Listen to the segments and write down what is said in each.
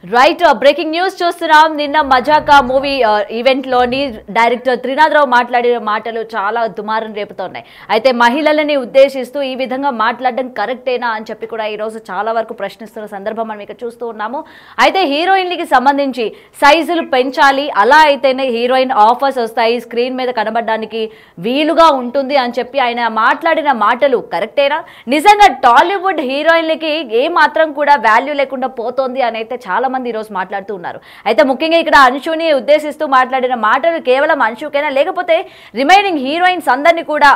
Right breaking news చూస్తున్నాం. నిన్న మజాకా movie event లోని డైరెక్టర్ త్రినాథరావు మాట్లాడిన మాటలు చాలా దుమారం రేపుతున్నాయి. అయితే మహిళలని ఉద్దేశిస్తూ ఈ విధంగా మాట్లాడడం కరెక్టేనా అని చెప్పి కూడా ఈ రోజు చాలా వరకు ప్రశ్నిస్తున్న సందర్భం మనం ఇక్కడ చూస్తూ ఉన్నాము. అయితే హీరోయిన్లకి సంబంధించి సైజులు పెంచాలి, అలా అయితేనే హీరోయిన్ ఆఫర్స్ వస్తాయి, స్క్రీన్ మీద కనబడడానికి వీలుగా ఉంటుంది అని చెప్పి ఆయన మాట్లాడిన మాటలు కరెక్టేనా? నిజంగా టాలీవుడ్ హీరోయిన్లకి ఏ మాత్రం కూడా వాల్యూ లేకుండా పోతోంది అని అయితే చాలా మంది ఈ రోజు మాట్లాడుతూ ఉన్నారు. అయితే ముఖ్యంగా ఇక్కడ అంశుని ఉద్దేశిస్తూ మాట్లాడిన మాటలు కేవలం అంశుకైనా లేకపోతే రిమైనింగ్ హీరోయిన్స్ అందరినీ కూడా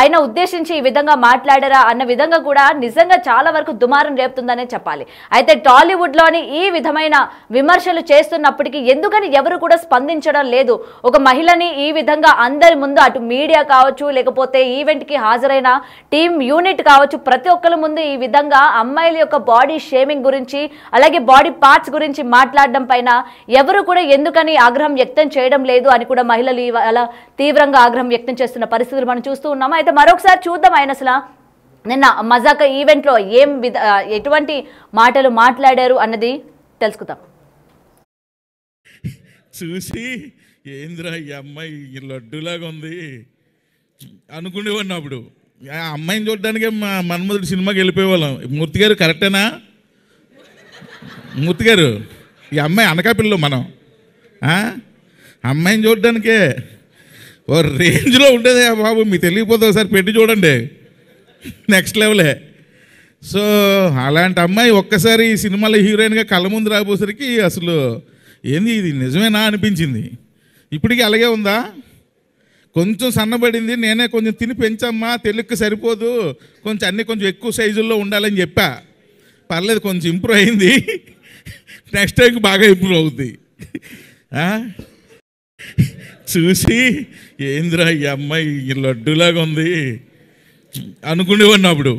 ఆయన ఉద్దేశించి ఈ విధంగా మాట్లాడారా అన్న విధంగా కూడా నిజంగా చాలా వరకు దుమారం రేపుతుందనే చెప్పాలి. అయితే టాలీవుడ్ లోని ఈ విధమైన విమర్శలు చేస్తున్నప్పటికీ ఎందుకని ఎవరు కూడా స్పందించడం లేదు? ఒక మహిళని ఈ విధంగా అందరి ముందు అటు మీడియా కావచ్చు, లేకపోతే ఈవెంట్ కి హాజరైన టీమ్ యూనిట్ కావచ్చు, ప్రతి ఒక్కరి ముందు ఈ విధంగా అమ్మాయిల యొక్క బాడీ షేమింగ్ గురించి అలాగే బాడీ పార్ట్స్ గురించి మాట్లాడడం పైన ఎవరు కూడా ఎందుకని ఆగ్రహం వ్యక్తం చేయడం లేదు అని కూడా మహిళలు అలా తీవ్రంగా ఆగ్రహం వ్యక్తం చేస్తున్న పరిస్థితులు మనం చూస్తూ ఉన్నాము. అయితే మరొకసారి చూద్దాం ఆయన అసలు నిన్న మజాకా ఈవెంట్ లో ఎటువంటి మాటలు మాట్లాడారు అన్నది తెలుసుకుందాం. చూసి ఏంద్రా ఈ అమ్మాయి లడ్డులాగా ఉంది అనుకునేవాడిని. అప్పుడు ఆ అమ్మాయిని చూడడానికే మా మన్మధుడు సినిమాకి వెళ్ళిపోయేవాళ్ళం. మూర్తి గారు కరెక్టేనా? మూర్తి గారు, ఈ అమ్మాయి అనకాపల్లిలో మనం అమ్మాయిని చూడడానికే ఓ రేంజ్లో ఉండేది బాబు. మీకు తెలియకపోతే ఒకసారి పెట్టి చూడండి, నెక్స్ట్ లెవెలే. సో అలాంటి అమ్మాయి ఒక్కసారి ఈ సినిమాలో హీరోయిన్గా కళ్ళ ముందు రాబోసరికి అసలు ఏంది ఇది నిజమేనా అనిపించింది. ఇప్పటికీ అలాగే ఉందా? కొంచెం సన్నబడింది, నేనే కొంచెం తిని పెంచమ్మా, తెలుగుకి సరిపోదు, కొంచెం అన్నీ కొంచెం ఎక్కువ సైజుల్లో ఉండాలని చెప్పా. పర్లేదు, కొంచెం ఇంప్రూవ్ అయింది, నెక్స్ట్ టైంకి బాగా ఇంప్రూవ్ అవుద్ది. చూసి ఏంద్రా ఈ అమ్మాయి లడ్డులాగా ఉంది అనుకునేవాడిని. అప్పుడు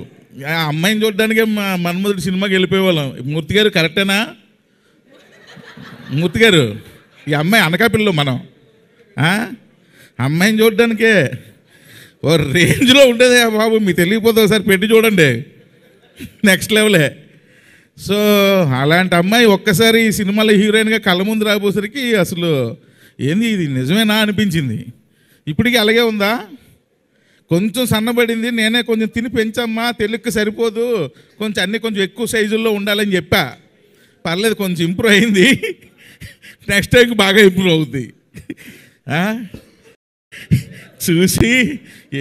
ఆ అమ్మాయిని చూడడానికే మా మన్మధుడు సినిమాకి వెళ్ళిపోయేవాళ్ళం. మూర్తి గారు కరెక్టేనా? మూర్తి గారు, ఈ అమ్మాయి అనకాపల్లిలో మనం అమ్మాయిని చూడడానికే ఓ రేంజ్లో ఉండేది బాబు. మీకు తెలియకపోతే ఒకసారి పెట్టి చూడండి, నెక్స్ట్ లెవెలే. సో అలాంటి అమ్మాయి ఒక్కసారి ఈ సినిమాలో హీరోయిన్గా కళ్ళ ముందు రాబోసరికి అసలు ఏంది ఇది నిజమేనా అనిపించింది. ఇప్పటికీ అలాగే ఉందా? కొంచెం సన్నబడింది, నేనే కొంచెం తిని పెంచమ్మా, తెలుగుకి సరిపోదు, కొంచెం అన్నీ కొంచెం ఎక్కువ సైజుల్లో ఉండాలని చెప్పా. పర్లేదు, కొంచెం ఇంప్రూవ్ అయింది, నెక్స్ట్ టైంకి బాగా ఇంప్రూవ్ అవుద్ది. చూసి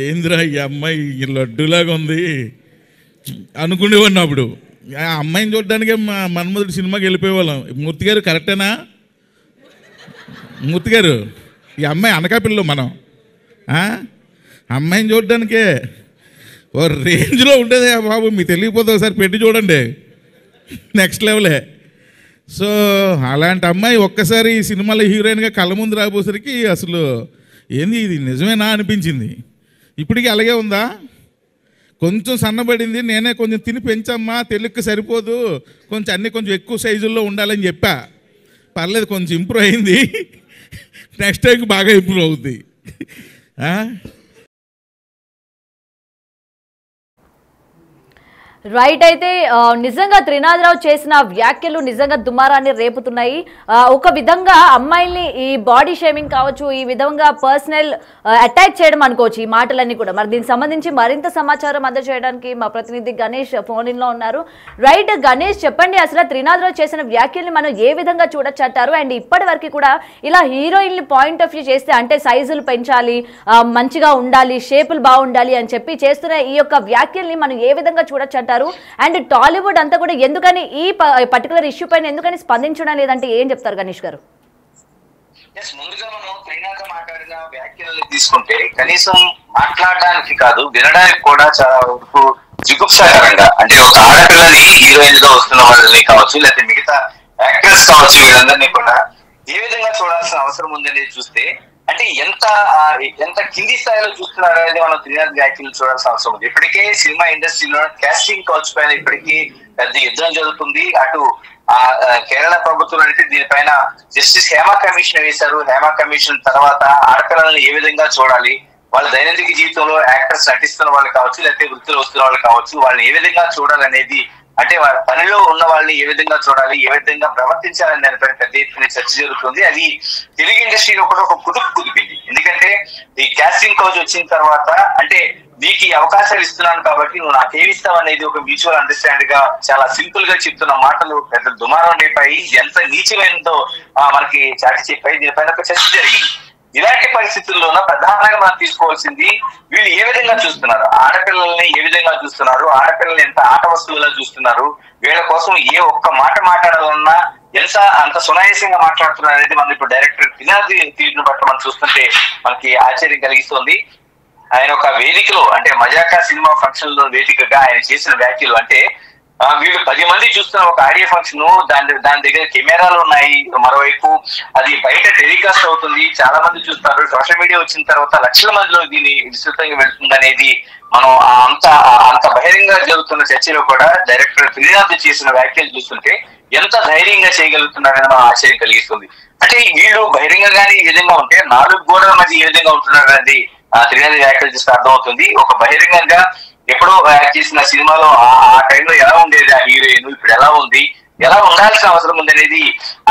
ఏంద్రా ఈ అమ్మాయి లడ్డులాగా ఉంది అనుకునేవాడిని. అప్పుడు ఆ అమ్మాయిని చూడడానికే మా మన్మధుడు సినిమాకి వెళ్ళిపోయేవాళ్ళం. మూర్తి గారు కరెక్టేనా? మూర్తి గారు, ఈ అమ్మాయి అనకాపల్లిలో మనం అమ్మాయిని చూడడానికే ఓ రేంజ్లో ఉండేది బాబు. మీకు తెలియకపోతే ఒకసారి పెట్టి చూడండి, నెక్స్ట్ లెవెలే. సో అలాంటి అమ్మాయి ఒక్కసారి ఈ సినిమాలో హీరోయిన్గా కళ్ళ ముందు రాబోసరికి అసలు ఏంది ఇది నిజమేనా అనిపించింది. ఇప్పటికీ అలాగే ఉందా? కొంచెం సన్నబడింది, నేనే కొంచెం తిని పెంచమ్మా, తెలుగుకి సరిపోదు, కొంచెం అన్నీ కొంచెం ఎక్కువ సైజుల్లో ఉండాలని చెప్పా. పర్లేదు, కొంచెం ఇంప్రూవ్ అయింది, నెక్స్ట్ టైంకి బాగా ఇంప్రూవ్ అవుద్ది. రైట్. అయితే నిజంగా త్రినాథరావు చేసిన వ్యాఖ్యలు నిజంగా దుమారాన్ని రేపుతున్నాయి. ఒక విధంగా అమ్మాయిల్ని ఈ బాడీ షేమింగ్ కావచ్చు, ఈ విధంగా పర్సనల్ అటాక్ చేయడం అనుకోవచ్చు ఈ మాటలన్నీ కూడా. మరి దీనికి సంబంధించి మరింత సమాచారం అందజేయడానికి మా ప్రతినిధి గణేష్ ఫోన్ ఇన్ లో ఉన్నారు. రైట్ గణేష్, చెప్పండి అసలు త్రినాథరావు చేసిన వ్యాఖ్యల్ని మనం ఏ విధంగా చూడొచ్చంటారు? అండ్ ఇప్పటి వరకు కూడా ఇలా హీరోయిన్లు పాయింట్ ఆఫ్ వ్యూ చేస్తే అంటే సైజులు పెంచాలి, మంచిగా ఉండాలి, షేపులు బాగుండాలి అని చెప్పి చేస్తున్న ఈ యొక్క వ్యాఖ్యల్ని మనం ఏ విధంగా చూడొచ్చు అంటారు? అండ్ టాలీవుడ్ అంతా కూడా ఎందుకని ఈ పర్టికులర్ ఇష్యూ పైన ఎందుకని స్పందించడం లేదంటే ఏం చెప్తారు గణేష్ గారు? ముందుగా మనం త్రినాథ మాట్లాడిన వ్యాఖ్యలు తీసుకుంటే కనీసం మాట్లాడడానికి కాదు, వినడానికి కూడా చాలా వరకు జిగుప్సాకరంగా, అంటే ఒక ఆడపిల్లని హీరోయిన్ గా వస్తున్న వాళ్ళని కావచ్చు, లేకపోతే మిగతా యాక్టర్స్ కావచ్చు, వీళ్ళందరినీ కూడా ఏ విధంగా చూడాల్సిన అవసరం ఉందనేది చూస్తే అంటే ఎంత కింది స్థాయిలో చూస్తున్నారు అనేది మనం త్రినాథ్ వ్యాఖ్యలు చూడాల్సిన అవసరం ఉంది. ఇప్పటికే సినిమా ఇండస్ట్రీలో కాస్టింగ్ కౌచ్ పైన ఇప్పటికీ పెద్ద యుద్ధం జరుగుతుంది. అటు కేరళ ప్రభుత్వం అయితే దీనిపైన జస్టిస్ హేమా కమిషన్ వేశారు. హేమా కమిషన్ తర్వాత ఆడపిల్లలను ఏ విధంగా చూడాలి, వాళ్ళ దైనందిక జీవితంలో యాక్టర్స్ నటిస్తున్న వాళ్ళు కావచ్చు, లేకపోతే వృత్తిలో వస్తున్న వాళ్ళు కావచ్చు, వాళ్ళని ఏ విధంగా చూడాలనేది అంటే పనిలో ఉన్న వాళ్ళని ఏ విధంగా చూడాలి, ఏ విధంగా ప్రవర్తించాలని దానిపైన పెద్ద ఎత్తున చర్చ జరుగుతుంది. అది తెలుగు ఇండస్ట్రీలో కూడా ఒక కుదిపింది. ఎందుకంటే ఈ కాస్టింగ్ కౌచ్ వచ్చిన తర్వాత అంటే నీకు ఈ అవకాశాలు ఇస్తున్నాను కాబట్టి నువ్వు నాకేమిస్తావు అనేది ఒక మ్యూచువల్ అండర్స్టాండ్ గా చాలా సింపుల్ గా చెప్తున్న మాటలు పెద్ద దుమారం రేపాయి. ఎంత నీచమైనదో మనకి చాటి చెప్పాయి. దీనిపైన ఒక చర్చ జరిగింది. ఇలాంటి పరిస్థితుల్లోనూ ప్రధానంగా మనం తీసుకోవాల్సింది వీళ్ళు ఏ విధంగా చూస్తున్నారు, ఆడపిల్లల్ని ఏ విధంగా చూస్తున్నారు, ఆడపిల్లల్ని ఎంత ఆట వస్తువులా చూస్తున్నారు, వీళ్ళ కోసం ఏ ఒక్క మాట మాట్లాడాలన్నా అంత సునాయాసంగా మాట్లాడుతున్నారు అనేది మనం ఇప్పుడు డైరెక్టర్ త్రినాథ్ తీరును బట్టి మనం చూస్తుంటే మనకి ఆశ్చర్యం కలిగిస్తుంది. ఆయన ఒక వేదికలో అంటే మజాకా సినిమా ఫంక్షన్ లో వేదికగా ఆయన చేసిన వ్యాఖ్యలు అంటే వీళ్ళు 10 మంది చూస్తున్న ఒక ఆడియో ఫంక్షన్, దాని దగ్గర కెమెరాలు ఉన్నాయి, మరోవైపు అది బయట టెలికాస్ట్ అవుతుంది, చాలా మంది చూస్తారు, సోషల్ మీడియా వచ్చిన తర్వాత లక్షల మందిలో దీన్ని విస్తృతంగా వెళ్తుంది అనేది మనం అంత బహిరంగ జరుగుతున్న చర్చలో కూడా డైరెక్టర్ త్రినాథ్ చేసిన వ్యాఖ్యలు చూస్తుంటే ఎంత ధైర్యంగా చేయగలుగుతున్నారని మనం ఆశ్చర్యం కలిగిస్తుంది. అంటే వీళ్ళు బహిరంగంగానే ఈ విధంగా ఉంటే 4 గోడల మధ్య ఏ విధంగా ఉంటున్నారు అనేది త్రినాథ్ వ్యాఖ్యలు చూస్తే అర్థమవుతుంది. ఒక బహిరంగంగా ఎప్పుడో యాక్ట్ చేసిన సినిమాలో ఆ టైంలో ఎలా ఉండేది ఆ హీరోయిన్, ఇప్పుడు ఎలా ఉంది, ఎలా ఉండాల్సిన అవసరం ఉంది అనేది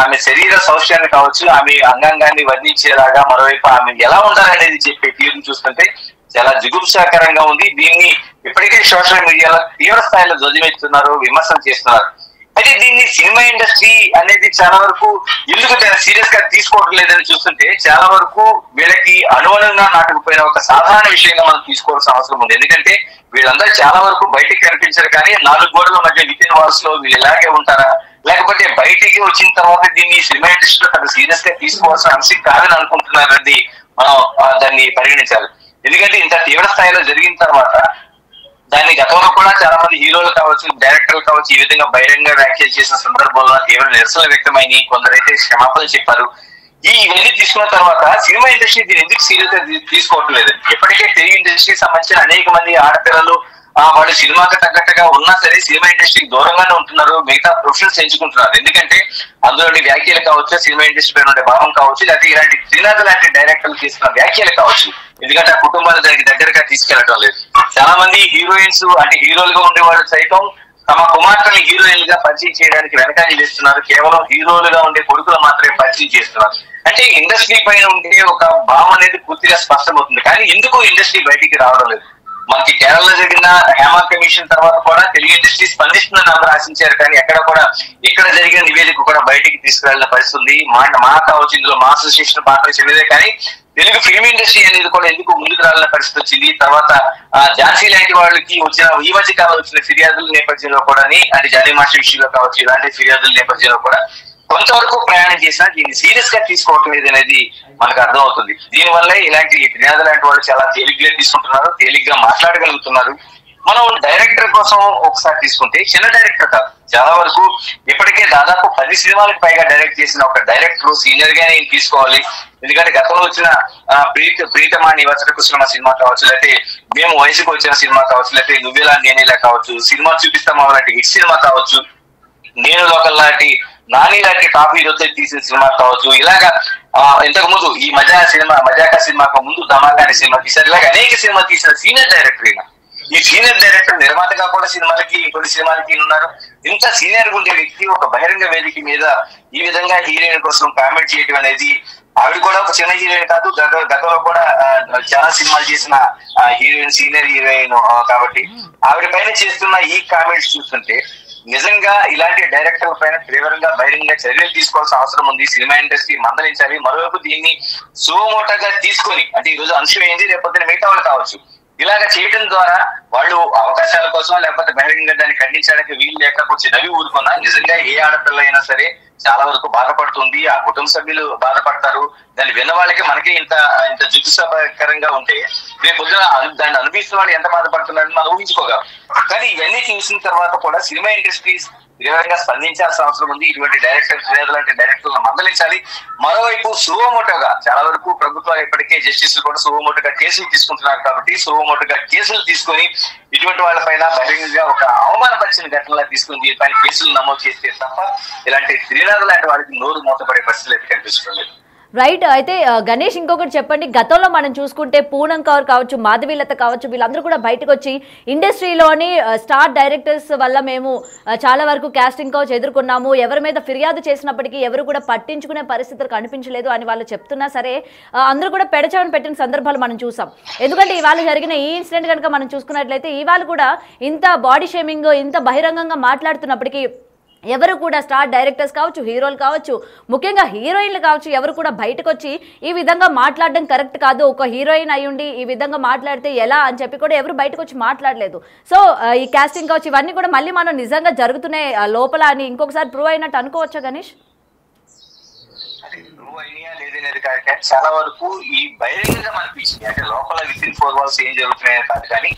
ఆమె శరీర సౌష్యాన్ని కావచ్చు, ఆమె అంగాంగాన్ని వర్ణించేలాగా మరోవైపు ఆమె ఎలా ఉండాలనేది చెప్పే తీరును చూస్తుంటే చాలా జిగుప్సాకరంగా ఉంది. దీన్ని ఇప్పటికే సోషల్ మీడియాలో తీవ్ర స్థాయిలో ధ్వజమెత్తున్నారు, విమర్శలు చేస్తున్నారు. అయితే దీన్ని సినిమా ఇండస్ట్రీ అనేది చాలా వరకు ఎందుకు సీరియస్ గా తీసుకోవడం లేదని చూస్తుంటే చాలా వరకు వీళ్ళకి అనుగుణంగా నాటుకుపోయిన ఒక సాధారణ విషయంగా మనం తీసుకోవాల్సిన అవసరం ఉంది. ఎందుకంటే వీళ్ళందరూ చాలా వరకు బయటికి కనిపించారు, కానీ 4 గోడల మధ్య వితిన్ వాల్స్ లో వీళ్ళు ఇలాగే ఉంటారా, లేకపోతే బయటికి వచ్చిన తర్వాత దీన్ని సినిమా ఇండస్ట్రీలో పెద్ద సీరియస్ గా తీసుకోవాల్సిన అంశం కాదని అనుకుంటున్నారని మనం దాన్ని పరిగణించాలి. ఎందుకంటే ఇంత తీవ్ర స్థాయిలో జరిగిన తర్వాత దాన్ని గతంలో కూడా చాలా మంది హీరోలు కావచ్చు, డైరెక్టర్లు కావచ్చు ఈ విధంగా బహిరంగ వ్యాఖ్యలు చేసిన సందర్భంలో తీవ్ర నిరసనలు వ్యక్తమైంది, కొందరైతే క్షమాపణలు చెప్పారు. ఇవన్నీ తీసుకున్న తర్వాత సినిమా ఇండస్ట్రీ దీన్ని ఎందుకు సీరియస్ గా తీసుకోవట్లేదు? ఎప్పటికే తెలుగు ఇండస్ట్రీకి సంబంధించిన అనేక మంది ఆడపిల్లలు వాళ్ళు సినిమాకి తగ్గట్టుగా ఉన్నా సరే సినిమా ఇండస్ట్రీకి దూరంగానే ఉంటున్నారు, మిగతా ప్రొఫెషన్స్ ఎంచుకుంటున్నారు. ఎందుకంటే అందులోని వ్యాఖ్యలు కావచ్చు, సినిమా ఇండస్ట్రీ పైన ఉండే భావం కావచ్చు, లేకపోతే ఇలాంటి త్రినాథ్ లాంటి డైరెక్టర్లు చేసిన వ్యాఖ్యలు కావచ్చు, ఎందుకంటే ఆ కుటుంబాలు దానికి దగ్గరగా తీసుకెళ్లడం లేదు. చాలా మంది హీరోయిన్స్ అంటే హీరోలుగా ఉండేవాళ్ళు సైతం తమ కుమార్తెని హీరోయిన్ గా పరిచయం చేయడానికి వెనకాల చేస్తున్నారు, కేవలం హీరోలుగా ఉండే కొడుకులు మాత్రమే పరిచయం చేస్తున్నారు. అంటే ఇండస్ట్రీ పైన ఉండే ఒక భావం అనేది పూర్తిగా స్పష్టమవుతుంది. కానీ ఎందుకు ఇండస్ట్రీ బయటికి రావడం లేదు? మనకి కేరళలో జరిగిన హేమా కమిషన్ తర్వాత కూడా తెలుగు ఇండస్ట్రీ స్పందిస్తుందని అందరూ ఆశించారు, కానీ ఎక్కడ కూడా ఇక్కడ జరిగిన నివేదిక కూడా బయటికి తీసుకురాలిన పరిస్థితుంది. మా కావచ్చు, ఇందులో మా అసోసియేషన్ పాత్ర చెందిదే, కానీ తెలుగు ఫిల్మ్ ఇండస్ట్రీ అనేది కూడా ఎందుకు ముందుకు రాలిన పరిస్థితి వచ్చింది. తర్వాత ఝాన్సీ లాంటి వాళ్ళకి వచ్చిన ఈ మధ్య కాలంలో వచ్చిన ఫిర్యాదుల నేపథ్యంలో కూడా అంటే జానీ మాస్టర్ విషయంలో కావచ్చు, ఇలాంటి ఫిర్యాదుల నేపథ్యంలో కూడా కొంతవరకు ప్రయాణం చేసినా దీన్ని సీరియస్ గా తీసుకోవటం లేదు అనేది మనకు అర్థం అవుతుంది. దీనివల్ల ఇలాంటి త్రినాథ్ లాంటి వాళ్ళు చాలా తేలిగ్గా తీసుకుంటున్నారు, తేలిగ్గా మాట్లాడగలుగుతున్నారు. మనం డైరెక్టర్ కోసం ఒకసారి తీసుకుంటే చిన్న డైరెక్టర్ కాదు, చాలా వరకు ఇప్పటికే దాదాపు 10 సినిమాలకు పైగా డైరెక్ట్ చేసిన ఒక డైరెక్టర్ సీనియర్ గానే తీసుకోవాలి. ఎందుకంటే గతంలో వచ్చిన ప్రీతమా నివసర కుసుమ సినిమా కావచ్చు, లేకపోతే మేము వయసుకు వచ్చిన సినిమా కావచ్చు, లేకపోతే నువ్వేలా నేనేలా కావచ్చు, సినిమా చూపిస్తామా లాంటి హిట్ సినిమా కావచ్చు, నేను లోకల్ లాంటి నాని లాంటి టాప్ హీరోతో తీసిన సినిమా కావచ్చు, ఇలాగా ఇంతకు ముందు ఈ మజాకా సినిమాకు ముందు ధమాకా సినిమా తీశారు, ఇలాగ అనేక సినిమా తీసిన సీనియర్ డైరెక్టర్ అయినా ఈ సీనియర్ డైరెక్టర్ నిర్మాతగా కూడా కొన్ని సినిమాలకి ఉన్నారు. ఇంత సీనియర్ గా ఉండే వ్యక్తి ఒక బహిరంగ వేదిక మీద ఈ విధంగా హీరోయిన్ కోసం కామెంట్ చేయడం అనేది, ఆవిడ కూడా ఒక చిన్న హీరోయిన్ కాదు, గతంలో కూడా చాలా సినిమాలు చేసిన హీరోయిన్, సీనియర్ హీరోయిన్ కాబట్టి ఆవిడ పైన చేస్తున్న ఈ కామెంట్స్ చూస్తుంటే నిజంగా ఇలాంటి డైరెక్టర్ల పైన తీవ్రంగా బహిరంగ చర్యలు తీసుకోవాల్సిన అవసరం ఉంది. సినిమా ఇండస్ట్రీ మందలించాలి. మరోవైపు దీన్ని సుమోటోగా తీసుకొని అంటే ఈ రోజు అంశం ఏంది, లేకపోతే మిగతా వాళ్ళు కావచ్చు, ఇలాగ చేయడం ద్వారా వాళ్ళు అవకాశాల కోసం లేకపోతే బహిరంగ దాన్ని ఖండించడానికి వీలు లేక కొంచెం నవ్వి ఊరుకున్నా నిజంగా ఏ ఆడపిల్ల అయినా సరే చాలా వరకు బాధపడుతుంది, ఆ కుటుంబ సభ్యులు బాధపడతారు. దాన్ని విన్న వాళ్ళకి మనకి ఇంత జుగుప్సాకరంగా ఉంటే రేపు పొద్దున దాన్ని అనుభవిస్తున్న వాళ్ళు ఎంత బాధపడుతున్నారని మనం ఊహించుకోగలం. కానీ ఇవన్నీ చూసిన తర్వాత కూడా సినిమా ఇండస్ట్రీస్ తీవ్రంగా స్పందించాల్సిన అవసరం ఉంది. ఇటువంటి డైరెక్టర్ లాంటి డైరెక్టర్లను మందలించాలి. మరోవైపు సువోమోటోగా చాలా వరకు ప్రభుత్వాలు ఇప్పటికే జస్టిస్ కూడా సువోమోటోగా కేసులు తీసుకుంటున్నారు కాబట్టి సువోమోటోగా కేసులు తీసుకొని ఇటువంటి వాళ్ళ పైన బహిరంగంగా ఒక అవమానపరిచిన ఘటనలా తీసుకుని దీనిపైన కేసులు నమోదు చేస్తే తప్ప ఇలాంటి త్రినాథ్ లాంటి వాళ్ళకి నోరు మూతపడే పరిస్థితులు అయితే కనిపిస్తుంది. రైట్. అయితే గణేష్ ఇంకొకటి చెప్పండి, గతంలో మనం చూసుకుంటే పూనం కౌర్ కావచ్చు, మాధవీలత కావచ్చు, వీళ్ళందరూ కూడా బయటకు వచ్చి ఇండస్ట్రీలోని స్టార్ డైరెక్టర్స్ వల్ల మేము చాలా వరకు కాస్టింగ్ కౌచ్ ఎదుర్కొన్నాము, ఎవరి మీద ఫిర్యాదు చేసినప్పటికీ ఎవరు కూడా పట్టించుకునే పరిస్థితులు కనిపించలేదు అని వాళ్ళు చెప్తున్నా సరే అందరూ కూడా పెడచవని పెట్టిన సందర్భాలు మనం చూసాం. ఎందుకంటే ఇవాళ జరిగిన ఈ ఇన్సిడెంట్ కనుక మనం చూసుకున్నట్లయితే ఇవాళ కూడా ఇంత బాడీ షేమింగ్ ఇంత బహిరంగంగా మాట్లాడుతున్నప్పటికీ ఎవరు కూడా స్టార్ డైరెక్టర్స్ కావచ్చు, హీరోలు కావచ్చు, ముఖ్యంగా హీరోయిన్లు కావచ్చు, ఎవరు కూడా బయటకు వచ్చి ఈ విధంగా మాట్లాడడం కరెక్ట్ కాదు, ఒక హీరోయిన్ అయ్యుండి ఈ విధంగా మాట్లాడితే ఎలా అని చెప్పి కూడా ఎవరు బయటకు వచ్చి మాట్లాడలేదు. సో ఈ కాస్టింగ్ కావచ్చు ఇవన్నీ కూడా మళ్ళీ మనం నిజంగా జరుగుతున్నాయి లోపల అని ఇంకొకసారి ప్రూవ్ అయినట్టు అనుకోవచ్చా గణేష్? చాలా వరకు ఈ బహిరంగంగా అనిపించింది, అంటే లోపల విత్ ఇన్ 4 walls ఏం జరుగుతున్నాయని కాదు, కానీ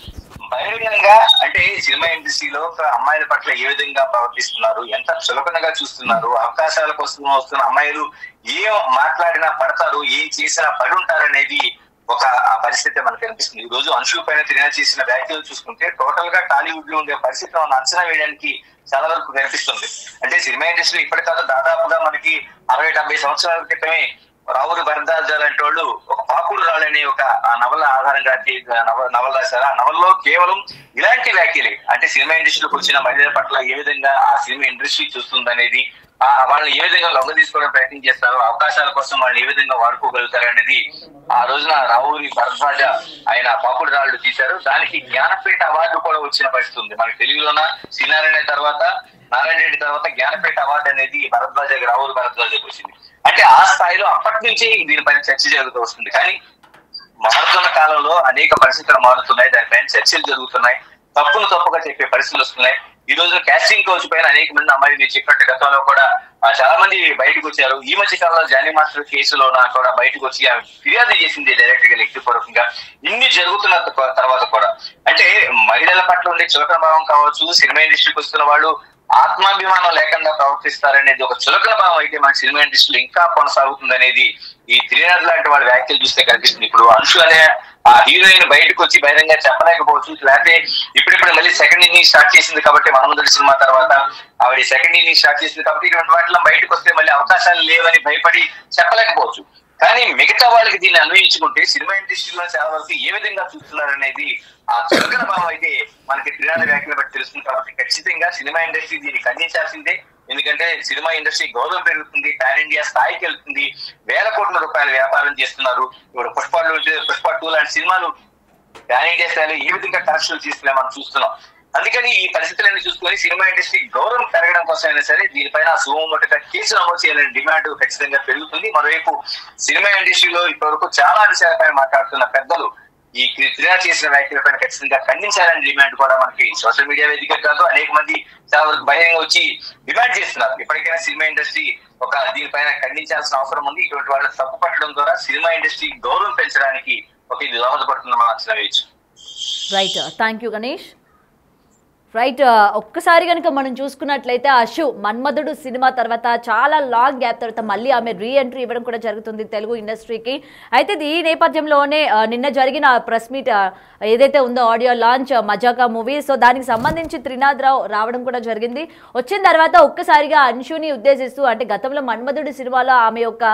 బహిరంగంగా అంటే సినిమా ఇండస్ట్రీలో అమ్మాయిల పట్ల ఏ విధంగా ప్రవర్తిస్తున్నారు, ఎంత చులకనగా చూస్తున్నారు, అవకాశాల కోసం వస్తున్న అమ్మాయిలు ఏం మాట్లాడినా పడతారు, ఏం చేసినా పడి ఉంటారు అనేది ఒక పరిస్థితి మనకు కనిపిస్తుంది. ఈ రోజు అంశు పైన తిరిగి చేసిన వ్యాఖ్యలు చూసుకుంటే టోటల్ గా టాలీవుడ్ లో ఉండే పరిస్థితి మనం అంచనా వేయడానికి చాలా వరకు కనిపిస్తుంది. అంటే సినిమా ఇండస్ట్రీ ఇప్పటి కాదు, దాదాపుగా మనకి 60-70 సంవత్సరాల క్రితమే రావురి భరద్వాజ్ లాంటి వాళ్ళు ఒక పాకుడు రాళ్ళనే ఒక నవల ఆధారంగా నవల రాశారు. ఆ నవల్లో కేవలం ఇలాంటి వ్యాఖ్యలే, అంటే సినిమా ఇండస్ట్రీలోకి వచ్చిన మహిళల పట్ల ఏ విధంగా ఆ సినిమా ఇండస్ట్రీ చూస్తుంది అనేది, వాళ్ళని ఏ విధంగా లొంగ తీసుకోవడం ప్రయత్నం చేస్తారు, అవకాశాల కోసం వాళ్ళని ఏ విధంగా వాడుకోగలుగుతారు అనేది ఆ రోజున రావురి భరద్వాజ ఆయన పాకుడు రాళ్ళు తీశారు. దానికి జ్ఞానపీఠ అవార్డు కూడా వచ్చిన పరిస్థితి ఉంది. మనకి తెలుగులోన శ్రీనారాయణ తర్వాత నారాయణ రెడ్డి తర్వాత జ్ఞానపీఠ అవార్డు అనేది రావురి భరద్వాజకి వచ్చింది. అంటే ఆ స్థాయిలో అప్పటి నుంచి దీనిపైన చర్చ జరుగుతూ వస్తుంది. కానీ మారుతున్న కాలంలో అనేక పరిస్థితులు మారుతున్నాయి, దానిపైన చర్చలు జరుగుతున్నాయి, తప్పును తప్పుగా చెప్పే పరిస్థితులు వస్తున్నాయి. ఈ రోజు కాస్టింగ్ కోచ్ పైన అనేక మంది అమ్మాయిలు మీరు చెప్పినట్టు గతంలో కూడా చాలా మంది బయటకు వచ్చారు. ఈ మధ్య కాలంలో జానీ మాస్టర్ కేసులో కూడా బయటకు వచ్చి ఆమె ఫిర్యాదు చేసింది డైరెక్ట్ గా వ్యక్తిపూర్వకంగా. ఇన్ని జరుగుతున్న తర్వాత కూడా అంటే మహిళల పట్ల ఉండే చులకన భావం కావచ్చు, సినిమా ఇండస్ట్రీకి వస్తున్న వాళ్ళు ఆత్మాభిమానం లేకుండా ప్రవర్తిస్తారనేది ఒక చులకన భావం అయితే మన సినిమా ఇండస్ట్రీలో ఇంకా కొనసాగుతుంది అనేది ఈ త్రినాథ్ లాంటి వాళ్ళ వ్యాఖ్యలు చూస్తే కనిపిస్తుంది. ఇప్పుడు అంశు అనే ఆ హీరోయిన్ బయటకు వచ్చి బహిరంగ చెప్పలేకపోవచ్చు, లేకపోతే ఇప్పుడిప్పుడు మళ్ళీ సెకండ్ ఇన్నింగ్ స్టార్ట్ చేసింది కాబట్టి మనముందరి సినిమా తర్వాత ఆవిడ సెకండ్ ఇన్నింగ్ స్టార్ట్ చేసింది కాబట్టి ఇటువంటి వాటిలో బయటకు వస్తే మళ్ళీ అవకాశాలు లేవని భయపడి చెప్పలేకపోవచ్చు. కానీ మిగతా వాళ్ళకి దీన్ని అన్వయించుకుంటే సినిమా ఇండస్ట్రీలో చాలా వరకు ఏ విధంగా చూస్తున్నారు అనేది ఆ చులకన భావం అయితే మనకి త్రినాథ్ వ్యాఖ్యలు బట్టి తెలుస్తుంది. కాబట్టి ఖచ్చితంగా సినిమా ఇండస్ట్రీ దీన్ని ఖండించాల్సిందే. ఎందుకంటే సినిమా ఇండస్ట్రీ గౌరవం పెరుగుతుంది, పాన్ ఇండియా స్థాయికి వెళ్తుంది, వేల కోట్ల రూపాయల వ్యాపారం చేస్తున్నారు. ఇప్పుడు పుష్ప 2 లాంటి సినిమాలు పాన్ ఇండియా స్థాయిలో ఏ విధంగా కలెక్షన్లు తీసుకునే మనం చూస్తున్నాం. అందుకని ఈ పరిస్థితులన్నీ చూసుకొని సినిమా ఇండస్ట్రీ గౌరవం పెరగడం కోసమైనా సరే దీనిపైన సుమోటోగా కేసు నమోదు చేయాలని డిమాండ్ ఖచ్చితంగా పెరుగుతుంది. మరోవైపు సినిమా ఇండస్ట్రీలో ఇప్పటివరకు చాలా అంశాలపై మాట్లాడుతున్న పెద్దలు ఈ త్రినాథ్ చేసిన వ్యాఖ్యలపైన ఖచ్చితంగా ఖండించాలని డిమాండ్ కూడా మనకి సోషల్ మీడియా వేదిక కాదు అనేక మంది చాలా వరకు బహిరంగ వచ్చి డిమాండ్ చేస్తున్నారు. ఇప్పటికైనా సినిమా ఇండస్ట్రీ దీనిపైన ఖండించాల్సిన అవసరం ఉంది. ఇటువంటి వాళ్ళని తప్పు పట్టడం ద్వారా సినిమా ఇండస్ట్రీ గౌరవం పెంచడానికి ఇది దోహదపడుతుందని మనం అంచనా వేయచ్చు. Right, thank you Ganesh. Right, ఒక్కసారి కనుక మనం చూసుకున్నట్లయితే అశు మన్మధుడు సినిమా తర్వాత చాలా లాంగ్ గ్యాప్ తర్వాత మళ్ళీ ఆమె రీ ఎంట్రీ ఇవ్వడం కూడా జరుగుతుంది తెలుగు ఇండస్ట్రీకి. అయితే ఈ నేపథ్యంలోనే నిన్న జరిగిన ప్రెస్ మీట్ ఏదైతే ఉందో ఆడియో లాంచ్ మజాకా మూవీ, సో దానికి సంబంధించి త్రినాథ్ రావు రావడం కూడా జరిగింది. వచ్చిన తర్వాత ఒక్కసారిగా అంశుని ఉద్దేశిస్తూ అంటే గతంలో మన్మధుడు సినిమాలో ఆమె యొక్క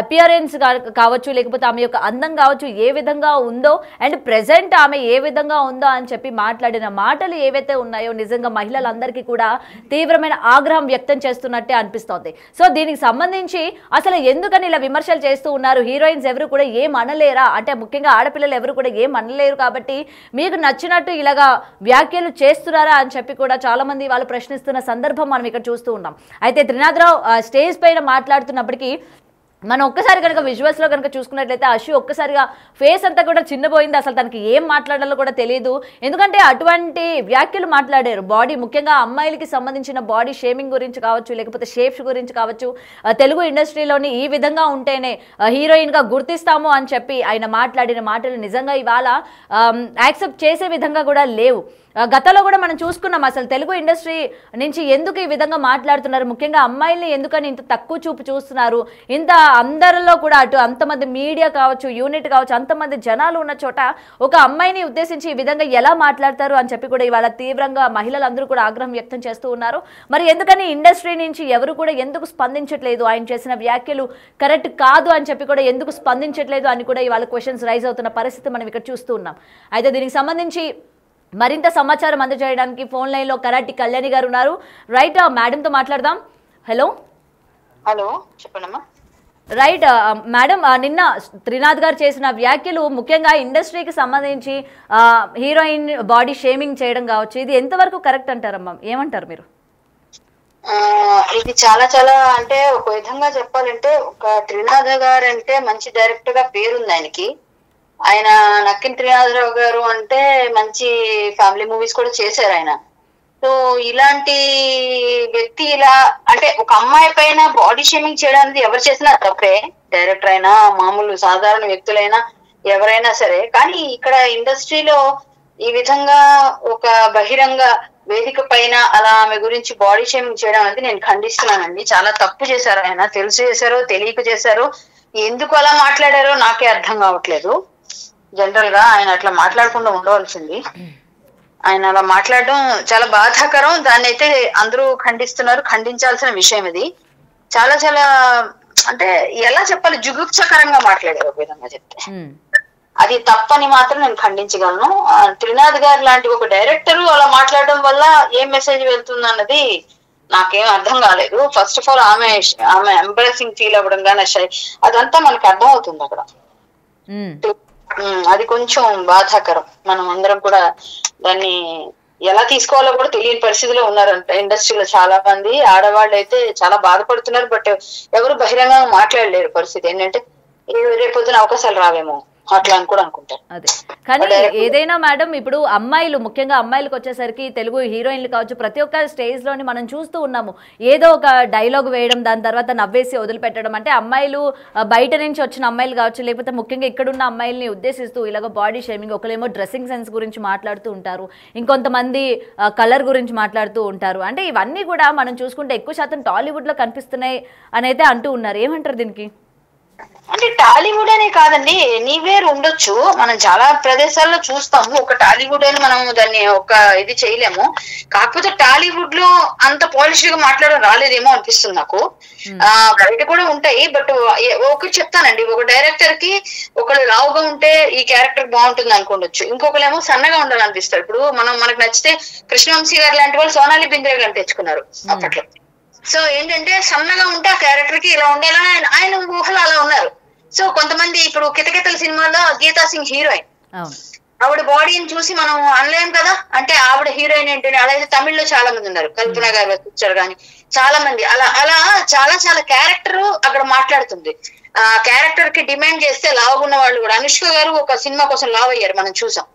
అపియరెన్స్ కావచ్చు, లేకపోతే ఆమె యొక్క అందం కావచ్చు ఏ విధంగా ఉందో అండ్ ప్రెసెంట్ ఆమె ఏ విధంగా ఉందో అని చెప్పి మాట్లాడిన మాటలు ఏవైతే ఉన్నాయో నిజంగా మహిళలందరికీ కూడా తీవ్రమైన ఆగ్రహం వ్యక్తం చేస్తున్నట్టే అనిపిస్తోంది. సో దీనికి సంబంధించి అసలు ఎందుకని ఇలా విమర్శలు చేస్తూ ఉన్నారు, హీరోయిన్స్ ఎవరు కూడా ఏం అనలేరా, అంటే ముఖ్యంగా ఆడపిల్లలు ఎవరు కూడా ఏం అనలేరు కాబట్టి మీకు నచ్చినట్టు ఇలాగా వ్యాఖ్యలు చేస్తున్నారా అని చెప్పి కూడా చాలా మంది వాళ్ళు ప్రశ్నిస్తున్న సందర్భం మనం ఇక్కడ చూస్తూ ఉన్నాం. అయితే త్రినాథ్ రావు స్టేజ్ పైన మాట్లాడుతున్నప్పటికీ మనం ఒక్కసారి కనుక విజువల్స్ లో కనుక చూసుకున్నట్లయితే అశు ఒక్కసారిగా ఫేస్ అంతా కూడా చిన్నపోయింది, అసలు తనకి ఏం మాట్లాడాలో కూడా తెలియదు. ఎందుకంటే అటువంటి వ్యాఖ్యలు మాట్లాడారు, బాడీ ముఖ్యంగా అమ్మాయిలకి సంబంధించిన బాడీ షేమింగ్ గురించి కావచ్చు, లేకపోతే షేప్స్ గురించి కావచ్చు, తెలుగు ఇండస్ట్రీలోని ఈ విధంగా ఉంటేనే హీరోయిన్ గా గుర్తిస్తాము అని చెప్పి ఆయన మాట్లాడిన మాటలు నిజంగా ఇవాళ యాక్సెప్ట్ చేసే విధంగా కూడా లేవు. గతంలో కూడా మనం చూసుకున్నాం అసలు తెలుగు ఇండస్ట్రీ నుంచి ఎందుకు ఈ విధంగా మాట్లాడుతున్నారు, ముఖ్యంగా అమ్మాయిల్ని ఎందుకని ఇంత తక్కువ చూపు చూస్తున్నారు, ఇంత అందరిలో కూడా అటు అంతమంది మీడియా కావచ్చు, యూనిట్ కావచ్చు, అంతమంది జనాలు ఉన్న చోట ఒక అమ్మాయిని ఉద్దేశించి ఈ విధంగా ఎలా మాట్లాడతారు అని చెప్పి కూడా ఇవాళ తీవ్రంగా మహిళలందరూ కూడా ఆగ్రహం వ్యక్తం చేస్తూ ఉన్నారు. మరి ఎందుకని ఇండస్ట్రీ నుంచి ఎవరు కూడా ఎందుకు స్పందించట్లేదు, ఆయన చేసిన వ్యాఖ్యలు కరెక్ట్ కాదు అని చెప్పి కూడా ఎందుకు స్పందించట్లేదు అని కూడా ఇవాళ క్వశ్చన్స్ రైజ్ అవుతున్న పరిస్థితి మనం ఇక్కడ చూస్తూ ఉన్నాం. అయితే దీనికి సంబంధించి మరింత సమాచారం అందజేయడానికి ఫోన్ లైన్ లో కరాటి కళ్యాణి గారు ఉన్నారు. రైట్, మేడం తో మాట్లాడదాం. హలో హలో చెప్పండమ్మా. రైట్ మేడం, నిన్న త్రినాథ్ గారు చేసిన వ్యాఖ్యలు ముఖ్యంగా ఇండస్ట్రీకి సంబంధించి హీరోయిన్ బాడీ షేమింగ్ చేయడం కావచ్చు, ఇది ఎంతవరకు కరెక్ట్ అంటారమ్మా, ఏమంటారు మీరు? ఇది చాలా చాలా అంటే ఒక విధంగా చెప్పాలంటే ఒక త్రినాథ్ గారు అంటే మంచి డైరెక్టర్ గా పేరుంది ఆయనకి. ఆయన నక్కిన త్రినాథరావు గారు అంటే మంచి ఫ్యామిలీ మూవీస్ కూడా చేశారు ఆయన. సో ఇలాంటి వ్యక్తి ఇలా అంటే ఒక అమ్మాయి పైన బాడీ షేమింగ్ చేయడానికి ఎవరు చేసినా తప్పే, డైరెక్టర్ అయినా మామూలు సాధారణ వ్యక్తులైనా ఎవరైనా సరే. కానీ ఇక్కడ ఇండస్ట్రీలో ఈ విధంగా ఒక బహిరంగ వేదిక పైన అలా ఆమె గురించి బాడీ షేమింగ్ చేయడం అనేది నేను ఖండిస్తున్నానండి. చాలా తప్పు చేశారు ఆయన, తెలుసు చేశారో తెలియక చేశారో, ఎందుకు అలా మాట్లాడారో నాకే అర్థం కావట్లేదు. జనరల్ గా ఆయన అట్లా మాట్లాడకుండా ఉండవలసింది. ఆయన అలా మాట్లాడడం చాలా బాధాకరం, దాన్ని అయితే అందరూ ఖండిస్తున్నారు, ఖండించాల్సిన విషయం ఇది. చాలా చాలా అంటే ఎలా చెప్పాలి, జుగుప్సకరంగా మాట్లాడారు ఒక విధంగా చెప్తే. అది తప్పని మాత్రం నేను ఖండించగలను. త్రినాథ్ గారు లాంటి ఒక డైరెక్టర్ అలా మాట్లాడడం వల్ల ఏం మెసేజ్ వెళ్తుంది అన్నది నాకేం అర్థం కాలేదు. ఫస్ట్ ఆఫ్ ఆల్ ఆమె ఎంబ్రెసింగ్ ఫీల్ అవ్వడం కానీ అదంతా మనకి అర్థం అవుతుంది అక్కడ. అది కొంచెం బాధాకరం. మనం అందరం కూడా దాన్ని ఎలా తీసుకోవాలో కూడా తెలియని పరిస్థితిలో ఉన్నారంట ఇండస్ట్రీలో చాలా మంది. ఆడవాళ్ళు అయితే చాలా బాధపడుతున్నారు, బట్ ఎవరు బహిరంగంగా మాట్లాడలేరు. పరిస్థితి ఏంటంటే రేపొద్దున అవకాశాలు రావేమో అట్లా అని కూడా అనుకుంటారు. అదే కానీ ఏదైనా మేడం, ఇప్పుడు అమ్మాయిలు ముఖ్యంగా అమ్మాయిలకు వచ్చేసరికి తెలుగు హీరోయిన్లు కావచ్చు, ప్రతి ఒక్క స్టేజ్ లోని మనం చూస్తూ ఉన్నాము ఏదో ఒక డైలాగ్ వేయడం, దాని తర్వాత నవ్వేసి వదిలిపెట్టడం. అంటే అమ్మాయిలు బయట నుంచి వచ్చిన అమ్మాయిలు కావచ్చు, లేకపోతే ముఖ్యంగా ఇక్కడున్న అమ్మాయిల్ని ఉద్దేశిస్తూ ఇలాగ బాడీ షేమింగ్, ఒకరేమో డ్రెస్సింగ్ సెన్స్ గురించి మాట్లాడుతూ ఉంటారు, ఇంకొంతమంది కలర్ గురించి మాట్లాడుతూ ఉంటారు. అంటే ఇవన్నీ కూడా మనం చూసుకుంటే ఎక్కువ శాతం టాలీవుడ్ లో కనిపిస్తున్నాయి అని అయితే అంటూ ఉన్నారు. ఏమంటారు దీనికి? అంటే టాలీవుడ్ అనే కాదండి, ఎనీవేర్ ఉండొచ్చు. మనం చాలా ప్రదేశాల్లో చూస్తాము. ఒక టాలీవుడ్ అని మనం దాన్ని ఒక ఇది చేయలేము. కాకపోతే టాలీవుడ్ లో అంత పాలిష్ గా మాట్లాడడం రాలేదేమో అనిపిస్తుంది నాకు. బయట కూడా ఉంటాయి, బట్ ఒకటి చెప్తానండి, ఒక డైరెక్టర్ కి ఒకళ్ళు లావుగా ఉంటే ఈ క్యారెక్టర్ బాగుంటుంది అనుకోవచ్చు, ఇంకొకరేమో సన్నగా ఉండాలనిపిస్తారు. ఇప్పుడు మనకు నచ్చితే కృష్ణవంశీ గారు లాంటి వాళ్ళు సోనాలి బింద్రే గారిని తెచ్చుకున్నారు అప్పట్లో. సో ఏంటంటే సన్నగా ఉంటే ఆ క్యారెక్టర్ కి ఇలా ఉండేలా ఆయన ఊహలు అలా ఉన్నారు. సో కొంతమంది ఇప్పుడు కితకితల సినిమాలో గీతా సింగ్ హీరోయిన్, ఆవిడ బాడీని చూసి మనం అనలేం కదా, అంటే ఆవిడ హీరోయిన్ ఏంటంటే అలాగే తమిళ్లో చాలా మంది ఉన్నారు, కల్పన గారు వచ్చారు కానీ చాలా మంది అలా అలా చాలా చాలా క్యారెక్టర్ అక్కడ మాట్లాడుతుంది. ఆ క్యారెక్టర్ కి డిమాండ్ చేస్తే లావుగున్న వాళ్ళు కూడా, అనుష్క గారు ఒక సినిమా కోసం లావ్ అయ్యారు మనం చూసాం.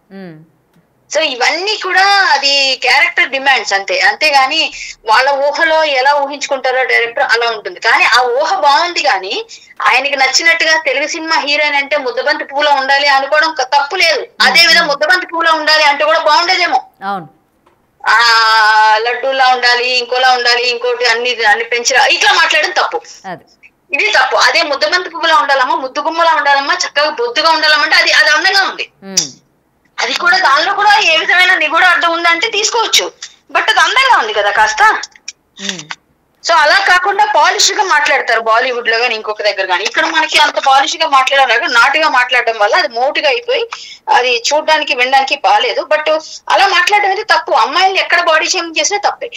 సో ఇవన్నీ కూడా అది క్యారెక్టర్ డిమాండ్స్ అంతే, అంతేగాని వాళ్ళ ఊహలో ఎలా ఊహించుకుంటారో డైరెక్టర్ అలా ఉంటుంది. కానీ ఆ ఊహ బాగుంది, కానీ ఆయనకి నచ్చినట్టుగా తెలుగు సినిమా హీరోయిన్ అంటే ముద్దబంతి పూలో ఉండాలి అనుకోవడం తప్పు లేదు. అదే విధంగా ముద్దబంతి పూలో ఉండాలి అంటే కూడా బాగుండేదేమో, ఆ లడ్డూలా ఉండాలి, ఇంకోలా ఉండాలి, ఇంకోటి అన్ని పెంచిరా ఇట్లా మాట్లాడడం తప్పు, ఇది తప్పు. అదే ముద్దబంతి పువ్వులా ఉండాలమ్మా, ముద్దు గుమ్మలా ఉండాలమ్మా, చక్కగా బొద్దుగా ఉండాలమ్మంటే అది అందంగా ఉంది. అది కూడా దానిలో కూడా ఏ విధమైన నిగూఢ అర్థం ఉందంటే తీసుకోవచ్చు, బట్ అది అందంగా ఉంది కదా కాస్త. సో అలా కాకుండా పాలిష్ గా మాట్లాడతారు బాలీవుడ్ లో కానీ ఇంకొక దగ్గర కానీ. ఇక్కడ మనకి అంత పాలిష్ గా మాట్లాడడం, నాటుగా మాట్లాడడం వల్ల అది మోటుగా అయిపోయి అది చూడడానికి వినడానికి బాగాలేదు. బట్ అలా మాట్లాడడం అనేది తప్పు. అమ్మాయిలు ఎక్కడ బాడీ షేమింగ్ చేసినా తప్పే,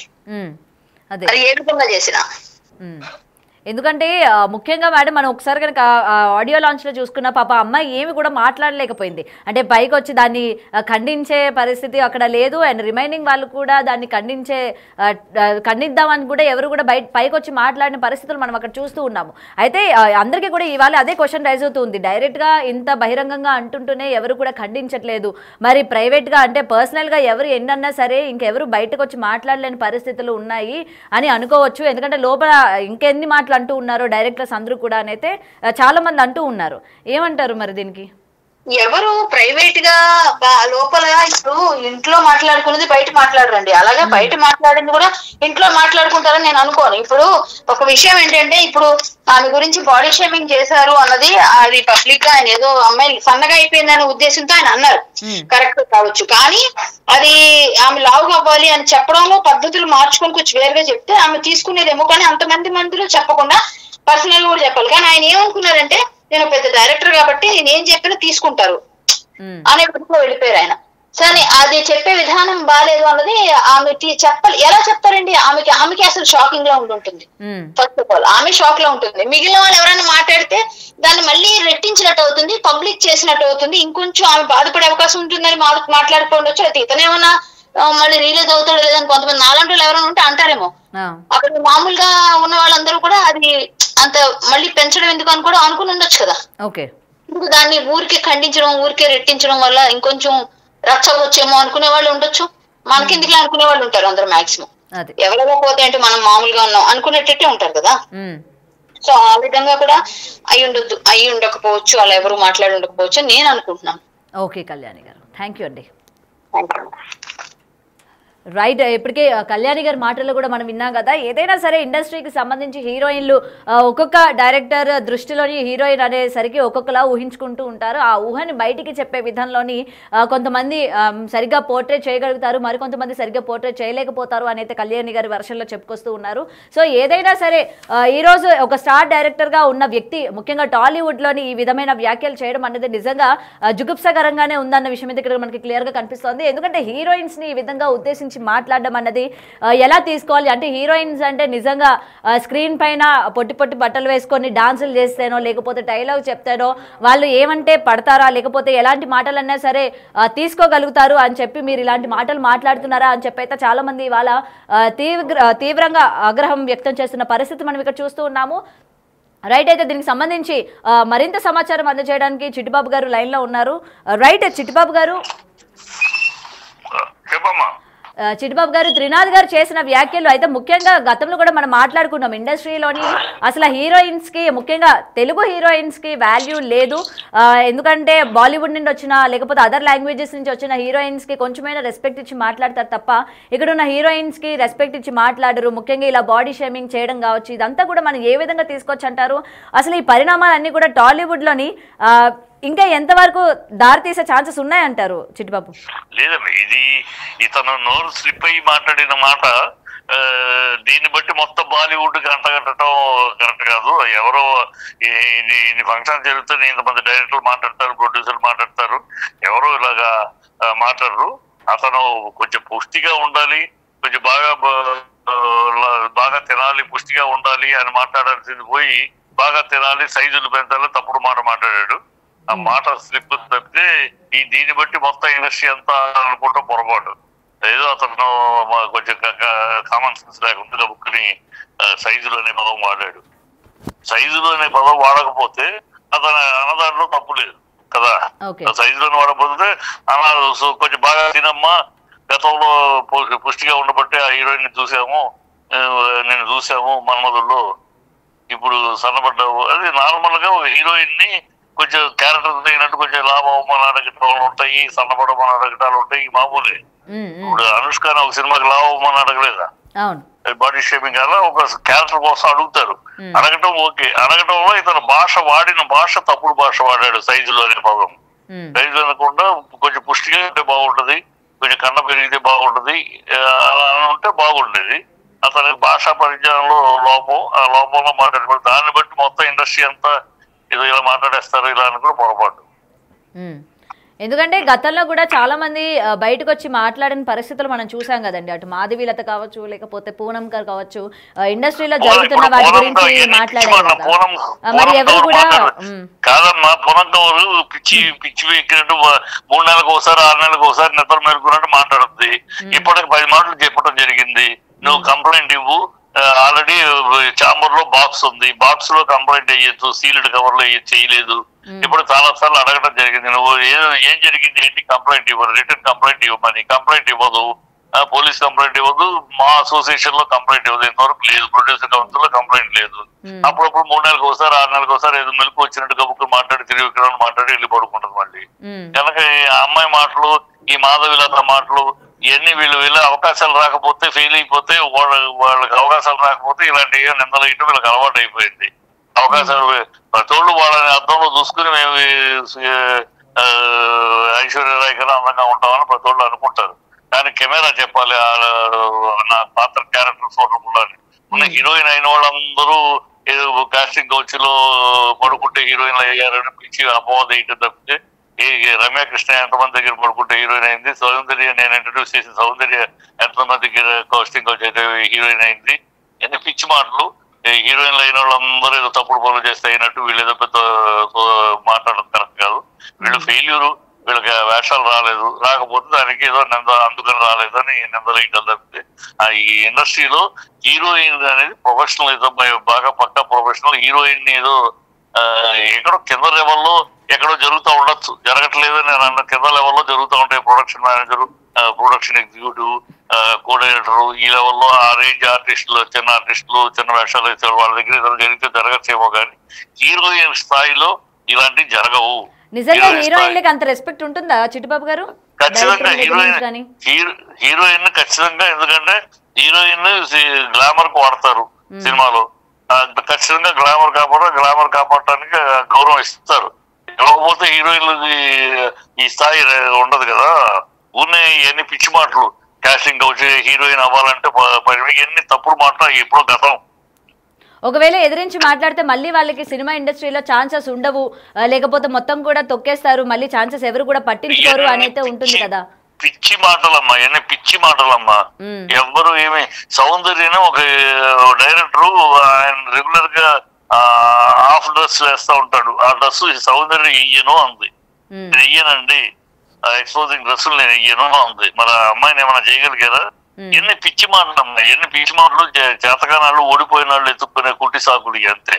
అది ఏ విధంగా చేసినా. ఎందుకంటే ముఖ్యంగా మేడం మనం ఒకసారి కనుక ఆడియో లాంచ్లో చూసుకున్న పాప అమ్మాయి ఏమి కూడా మాట్లాడలేకపోయింది. అంటే పైకి వచ్చి దాన్ని ఖండించే పరిస్థితి అక్కడ లేదు, అండ్ రిమైనింగ్ వాళ్ళు కూడా దాన్ని ఖండిద్దామని కూడా ఎవరు కూడా పైకి వచ్చి మాట్లాడిన పరిస్థితులు మనం అక్కడ చూస్తూ ఉన్నాము. అయితే అందరికీ కూడా ఇవాళ అదే క్వశ్చన్ రైజ్ అవుతుంది, డైరెక్ట్గా ఇంత బహిరంగంగా అంటుంటూనే ఎవరు కూడా ఖండించట్లేదు, మరి ప్రైవేట్గా అంటే పర్సనల్గా ఎవరు ఎన్నన్నా సరే ఇంకెవరు బయటకు వచ్చి మాట్లాడలేని పరిస్థితులు ఉన్నాయి అని అనుకోవచ్చు. ఎందుకంటే లోపల ఇంకెన్ని మాటలు అంటూ ఉన్నారు డైరెక్టర్స్ అందరూ కూడా అయితే చాలా మంది అంటూ ఉన్నారు. ఏమంటారు మరి దీనికి? ఎవరు ప్రైవేట్ గా లోపల ఇప్పుడు ఇంట్లో మాట్లాడుకున్నది బయట మాట్లాడరండి. అలాగే బయట మాట్లాడింది కూడా ఇంట్లో మాట్లాడుకుంటారని నేను అనుకోను. ఇప్పుడు ఒక విషయం ఏంటంటే, ఇప్పుడు ఆమె గురించి బాడీ షేమింగ్ చేశారు అన్నది అది పబ్లిక్ గా ఆయన ఏదో అమ్మాయి సన్నగా అయిపోయిందనే ఉద్దేశంతో ఆయన అన్నారు, కరెక్ట్ కావచ్చు. కానీ అది ఆమె లావుగా అవ్వాలి అని చెప్పడంలో పద్ధతులు మార్చుకొని కొంచెం వేరుగా చెప్తే ఆమె తీసుకునేదేమో. కానీ అంతమంది మందిలో చెప్పకుండా పర్సనల్ కూడా చెప్పాలి. కానీ ఆయన ఏమనుకున్నారంటే, నేను పెద్ద డైరెక్టర్ కాబట్టి నేను ఏం చెప్పినా తీసుకుంటారు అనే విధంగా వెళ్ళిపోయారు ఆయన. సరే, అది చెప్పే విధానం బాగాలేదు అన్నది ఆమె చెప్పాలి. ఎలా చెప్తారండి? ఆమెకి అసలు షాకింగ్ గా ఉంటుంది. ఫస్ట్ ఆఫ్ ఆల్ ఆమె షాక్ లో ఉంటుంది. మిగిలిన వాళ్ళు ఎవరైనా మాట్లాడితే దాన్ని మళ్ళీ రెట్టించినట్టు అవుతుంది, పబ్లిక్ చేసినట్టు అవుతుంది, ఇంకొంచెం ఆమె బాధపడే అవకాశం ఉంటుందని మాట్లాడుకోవచ్చు. అయితే ఇతనేమన్నా మళ్ళీ రిలీజ్ అవుతాడో లేదని కొంతమంది నాలాంటి వాళ్ళు ఎవరైనా ఉంటే అంటారేమో. అక్కడ మామూలుగా ఉన్న వాళ్ళందరూ కూడా అది అంత మళ్ళీ పెంచడం ఎందుకు అని కూడా అనుకుని ఉండొచ్చు కదా. ఇప్పుడు దాన్ని ఊరికే ఖండించడం, ఊరికే రెట్టించడం వల్ల ఇంకొంచెం రచ్చవచ్చేమో అనుకునే వాళ్ళు ఉండొచ్చు. మనకెందుకు అనుకునే వాళ్ళు ఉంటారు అందరూ మాక్సిమం. ఎవరెవరో పోతే అంటే మనం మామూలుగా ఉన్నాం అనుకునేటట్టే ఉంటారు కదా. సో ఆ విధంగా కూడా అయి ఉండకపోవచ్చు, అలా ఎవరు మాట్లాడి ఉండకపోవచ్చు అని నేను అనుకుంటున్నాను. ఓకే కళ్యాణి గారు, థ్యాంక్ యూ అండి. రైట్, ఇప్పటికే కళ్యాణి గారి మాటల్లో కూడా మనం విన్నాం కదా. ఏదైనా సరే ఇండస్ట్రీకి సంబంధించి హీరోయిన్లు ఒక్కొక్క డైరెక్టర్ దృష్టిలోని హీరోయిన్ అనేసరికి ఒక్కొక్కలా ఊహించుకుంటూ ఉంటారు. ఆ ఊహని బయటికి చెప్పే విధంలోని కొంతమంది సరిగ్గా పోర్ట్రేట్ చేయగలుగుతారు, మరికొంతమంది సరిగ్గా పోర్ట్రేట్ చేయలేకపోతారు అనేది కళ్యాణి గారి వర్షన్లో చెప్పుకొస్తూ ఉన్నారు. సో ఏదైనా సరే ఈరోజు ఒక స్టార్ డైరెక్టర్గా ఉన్న వ్యక్తి ముఖ్యంగా టాలీవుడ్లోని ఈ విధమైన వ్యాఖ్యలు చేయడం అనేది నిజంగా జుగుప్సకరంగానే ఉందన్న విషయం ఇక్కడ మనకి క్లియర్గా కనిపిస్తోంది. ఎందుకంటే హీరోయిన్స్ని ఈ విధంగా ఉద్దేశించి మాట్లాడడం అన్నది ఎలా తీసుకోవాలి అంటే, హీరోయిన్స్ అంటే నిజంగా స్క్రీన్ పైన పొట్టి పొట్టి బట్టలు వేసుకొని డాన్సులు చేస్తేనో లేకపోతే డైలాగ్ చెప్తేనో వాళ్ళు ఏమంటే పడతారా, లేకపోతే ఎలాంటి మాటలన్నా సరే తీసుకోగలుగుతారు అని చెప్పి మీరు ఇలాంటి మాటలు మాట్లాడుతున్నారా అని చెప్పి అయితే చాలా మంది ఇవాళ తీవ్రంగా ఆగ్రహం వ్యక్తం చేస్తున్న పరిస్థితి మనం ఇక్కడ చూస్తూ ఉన్నాము. రైట్, అయితే దీనికి సంబంధించి మరింత సమాచారం అందజేయడానికి చిట్టిబాబు గారు లైన్లో ఉన్నారు. రైట్, చిట్టిబాబు గారు. చిట్టిబాబు గారు, త్రినాథ్ గారు చేసిన వ్యాఖ్యలు అయితే ముఖ్యంగా గతంలో కూడా మనం మాట్లాడుకున్నాం, ఇండస్ట్రీలోని అసలు హీరోయిన్స్కి ముఖ్యంగా తెలుగు హీరోయిన్స్కి వాల్యూ లేదు. ఎందుకంటే బాలీవుడ్ నుండి వచ్చిన లేకపోతే అదర్ లాంగ్వేజెస్ నుంచి వచ్చిన హీరోయిన్స్కి కొంచెమైనా రెస్పెక్ట్ ఇచ్చి మాట్లాడతారు తప్ప ఇక్కడ ఉన్న హీరోయిన్స్కి రెస్పెక్ట్ ఇచ్చి మాట్లాడరు. ముఖ్యంగా ఇలా బాడీ షేమింగ్ చేయడం కావచ్చు, ఇదంతా కూడా మనం ఏ విధంగా తీసుకొచ్చి అంటారు? అసలు ఈ పరిణామాలన్నీ కూడా టాలీవుడ్లోని ఇంకా ఎంతవరకు దారితీసే ఛాన్సెస్ ఉన్నాయంటారు చిట్టిబాబు? లేదండి, ఇది ఇతను నోరు స్లిప్ అయ్యి మాట్లాడిన మాట, దీన్ని బట్టి మొత్తం బాలీవుడ్ అంటగట్టడం కరెక్ట్ కాదు. ఎవరో ఇన్ని ఫంక్షన్ జరుగుతుంది, ఇంతమంది డైరెక్టర్లు మాట్లాడతారు, ప్రొడ్యూసర్లు మాట్లాడతారు, ఎవరో ఇలాగా మాట్లాడరు. అతను కొంచెం పుష్టిగా ఉండాలి, కొంచెం బాగా తినాలి, పుష్టిగా ఉండాలి అని మాట్లాడాల్సింది పోయి బాగా తినాలి, సైజులు పెంచాలి, తప్పుడు మాట మాట్లాడాడు. ఆ మాట స్లిప్ తప్పితే దీన్ని బట్టి మొత్తం ఇండస్ట్రీ అంతా అనుకుంటా పొరపాటు. ఏదో అతను కొంచెం కామన్ సెన్స్ లేకుండా గబుక్కుని సైజులు అనే పదం వాడాడు. సైజులు అనే పదం వాడకపోతే అతను అన్నదాంట్లో తప్పు లేదు కదా. సైజులను వాడకపోతే కొంచెం బాగా తినమ్మా, గతంలో పుష్టిగా ఉండబట్టే ఆ హీరోయిన్ నేను చూసాము మన్మధుల్లో, ఇప్పుడు సన్నబడ్డావు. అది నార్మల్ గా హీరోయిన్ ని కొంచెం క్యారెక్టర్ తగినట్టు కొంచెం లాభమని అడగటాలు ఉంటాయి, సన్నబడమని అడగటాలు ఉంటాయి, మామూలే. ఇప్పుడు అనుష్కని ఒక సినిమాకి లాభమని అడగలేదా? బాడీ షేమింగ్ అలా ఒక క్యారెక్టర్ కోసం అడుగుతారు, అడగటం ఓకే. అడగటంలో ఇతను వాడిన భాష తప్పుడు భాష వాడాడు. సైజులు అనే పదం సైజు అనకుండా కొంచెం పుష్టిగా ఉంటే బాగుంటది, కొంచెం కన్న పెరిగితే బాగుంటది, అలా ఉంటే బాగుండేది. అతని భాషా పరిజ్ఞానంలో లోపం, ఆ లోపంలో మాట్లాడే దాన్ని బట్టి మొత్తం ఇండస్ట్రీ అంతా ఏదో ఇలా మాట్లాడేస్తారు ఇలా అని కూడా పొరపాటు. ఎందుకంటే గతంలో కూడా చాలా మంది బయటకు వచ్చి మాట్లాడిన పరిస్థితులు మనం చూసాం కదండి. అటు మాధవీలత కావచ్చు, లేకపోతే పూనం గారు కావచ్చు, ఇండస్ట్రీలో జరుగుతున్న వాటి గురించి మాట్లాడారు. మరి ఎవరు కూడా కాదమ్మా, పూనం గారు పిచ్చి ఎక్కినట్టు 3 నెలలకు ఒకసారి 6 నెలలకు ఒకసారి నిద్ర మేలుకున్నట్టు మాట్లాడుతుంది. ఇప్పటికి 10 మాటలు చెప్పడం జరిగింది. నువ్వు కంప్లైంట్ ఇవ్వు, ఆల్రెడీ చాంబర్ లో బాక్స్ ఉంది, బాక్స్ లో కంప్లైంట్ అయ్యొచ్చు, సీల్డ్ కవర్ లో చేయలేదు. ఇప్పుడు చాలా సార్లు అడగడం జరిగింది, నువ్వు ఏం జరిగింది ఏంటి, కంప్లైంట్ ఇవ్వరు, రిటర్న్ కంప్లైంట్ ఇవ్వమని. కంప్లైంట్ ఇవ్వదు, పోలీస్ కంప్లైంట్ ఇవ్వదు, మా అసోసియేషన్ లో కంప్లైంట్ ఇవ్వదు, ఇంతవరకు లేదు. ప్రొడ్యూసర్ కౌన్సిల్ లో కంప్లైంట్ లేదు. అప్పుడప్పుడు 3 నెలలకు ఒకసారి 6 నెలలకు ఒకసారి ఏదో మెలకు వచ్చినట్టు గబుక్కు మాట్లాడి తిరిగి విక్రమణ మాట్లాడి వెళ్ళి పడుకుంటుంది మళ్ళీ. కనుక ఆ అమ్మాయి మాటలు, ఈ మాధవిలత మాటలు ఇవన్నీ వీళ్ళ అవకాశాలు రాకపోతే, ఫెయిల్ అయిపోతే, వాళ్ళకి అవకాశాలు రాకపోతే ఇలాంటి నిందలు ఇటు వీళ్ళకి అలవాటు అయిపోయింది. అవకాశాలు ప్రతోళ్ళు వాళ్ళని అర్థంలో చూసుకుని మేము ఐశ్వర్యరాయ్ కన్నా అందంగా ఉంటామని ప్రతోళ్ళు అనుకుంటారు. కానీ కెమెరా చెప్పాలి నా పాత్ర క్యారెక్టర్ సూటబుల్ అని. ఉన్న హీరోయిన్ అయిన వాళ్ళందరూ ఏదో కాస్టింగ్ కౌచ్ లో పడుకుంటే హీరోయిన్లు అయ్యారని పిచ్చి అపవాద ఇటు తప్పితే, రమ్యకృష్ణ ఎంతమంది దగ్గర పడుకుంటే హీరోయిన్ అయింది, సౌందర్య నేను ఇంట్రడ్యూస్ చేసిన సౌందర్య ఎంతమంది దగ్గర కాస్టింగ్ కౌచ్ అయితే హీరోయిన్ అయింది. ఎన్ని పిచ్చి మాటలు. హీరోయిన్లు అయిన వాళ్ళందరూ ఏదో తప్పుడు పనులు చేస్తే అయినట్టు వీళ్ళు ఏదో పెద్ద మాట్లాడడం కరెక్ట్ కాదు. వీళ్ళు ఫెయిల్యూరు, వీళ్ళకి వేషాలు రాలేదు, రాకపోతే దానికి ఏదో అందుకని రాలేదని నిందలు ఇవ్వాలి తప్పితే ఈ ఇండస్ట్రీలో హీరోయిన్ అనేది ప్రొఫెషనల్ బాగా పక్కా ప్రొఫెషనల్. హీరోయిన్ ఏదో ఎక్కడో కింద లెవెల్లో ఎక్కడో జరుగుతూ ఉండొచ్చు, జరగట్లేదు నేను అన్న. కింద లెవెల్లో జరుగుతూ ఉంటాయి. Production manager, production executive, coordinator, ఈ లెవెల్లో ఆ రేంజ్ ఆర్టిస్టులు, చిన్న వేషాలు వేసే వాళ్ళ దగ్గర ఏదో జరిగితే జరగచ్చేమో కానీ హీరోయిన్ స్థాయిలో ఇలాంటివి జరగవు. నిజంగా హీరోయిన్లకి అంత రెస్పెక్ట్ ఉంటుందా చిట్టిబాబు గారు? ఖచ్చితంగా హీరోయిన్ ఖచ్చితంగా, ఎందుకంటే హీరోయిన్ గ్లామర్ కు వాడతారు సినిమాలో. ఖచ్చితంగా గ్లామర్ కాపాడటానికి గౌరవం ఇస్తారు. ఇవ్వకపోతే హీరోయిన్లకి ఈ స్థాయి ఉండదు కదా. ఊరినే ఇవన్నీ పిచ్చి మాటలు, కాస్టింగ్ వచ్చి హీరోయిన్ అవ్వాలంటే ఎన్ని తప్పుడు మాటలు ఎప్పుడో గతం. ఒకవేళ ఎదిరించి మాట్లాడితే మళ్ళీ వాళ్ళకి సినిమా ఇండస్ట్రీలో ఛాన్సెస్ ఉండవు, లేకపోతే మొత్తం కూడా తొక్కేస్తారు, మళ్ళీ ఛాన్సెస్ ఎవరు కూడా పట్టించుకోరు అని అయితే ఉంటుంది కదా. పిచ్చి మాటలమ్మా, ఎన్ని పిచ్చి మాటలమ్మా. ఎవ్వరు ఏమి సౌందర్యని ఒక డైరెక్టర్ ఆయన రెగ్యులర్ గా హాఫ్ డ్రెస్ వేస్తా ఉంటాడు. ఆ డ్రెస్ సౌందర్య వెయ్యను అంది. వెయ్యనండి, ఎక్స్పోజింగ్ డ్రెస్సులు నేను వెయ్యను అంది. మరి ఆ అమ్మాయిని ఏమైనా చేయగలిగారా? ఎన్ని పిచ్చి మాటలు అమ్మాయి, ఎన్ని పిచ్చి మాటలు. చేతకానాళ్ళు, ఓడిపోయిన వాళ్ళు ఎత్తుక్కునే కుట్టి సాకులు అంతే.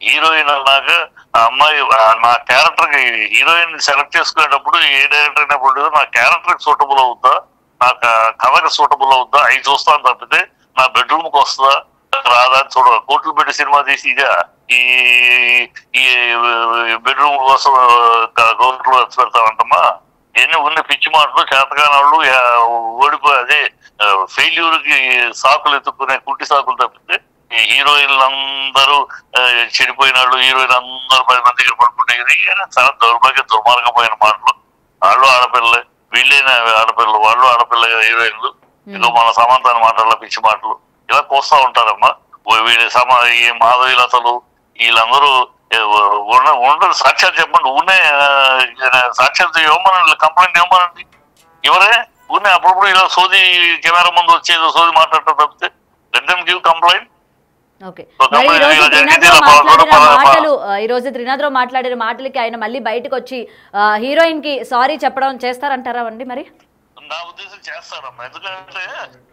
హీరోయిన్ అన్నాక ఆ అమ్మాయి నా క్యారెక్టర్ కి హీరోయిన్ సెలెక్ట్ చేసుకునేటప్పుడు ఏ డైరెక్టర్ అయినప్పుడు నా క్యారెక్టర్ కి సూటబుల్ అవుద్దా, నా కథకి సూటబుల్ అవుద్దా అవి చూస్తాను తప్పితే నా బెడ్రూమ్ కి వస్తుందా రాదా చూడ. కోట్లు పెట్టి సినిమా తీసి ఇదా ఈ బెడ్రూమ్ కోసం కోట్లు ఖర్చు పెడతామంటమ్మా. ఎన్ని ఉన్న పిచ్చి మాటలు, చేతకానాళ్ళు, ఓడిపోయి ఫెయిల్యూర్ కి సాకులు ఎత్తుక్కునే కుట్టి సాకులు తప్పితే హీరోయిన్లు అందరూ చెడిపోయిన వాళ్ళు, హీరోయిన్ అందరూ 10 మంది దగ్గర పడుకుంటే చాలా దుర్మార్గమైన మాటలు. వాళ్ళు ఆడపిల్లలే, వీళ్ళైన ఆడపిల్లలు, వాళ్ళు ఆడపిల్ల హీరోయిన్లు. ఇదో మన సమంతాన్ని మాటల పిచ్చి మాటలు ఇలా కోస్తా ఉంటారమ్మా. ఈ మాధవిలతలు వీళ్ళందరూ ఉండదు. సాక్ష్యాలు చెప్పండి, ఊనే సాక్ష్యాలు ఇవ్వమనండి, కంప్లైంట్ ఇవ్వమనండి. ఎవరే ఊనే అప్పుడప్పుడు ఇలా సోది కెమెరా ముందు వచ్చేది సోది మాట్లాడటం తప్పితే లెట్ దెమ్ గివ్ కంప్లైంట్. ఈ రోజు త్రినాథరావు మాట్లాడిన మాటలకి ఆయన మళ్ళీ బయటకు వచ్చి హీరోయిన్ కి సారీ చెప్పడం చేస్తారంటారా అండి? మరి నా ఉద్దేశం చేస్తారమ్మా. ఎందుకంటే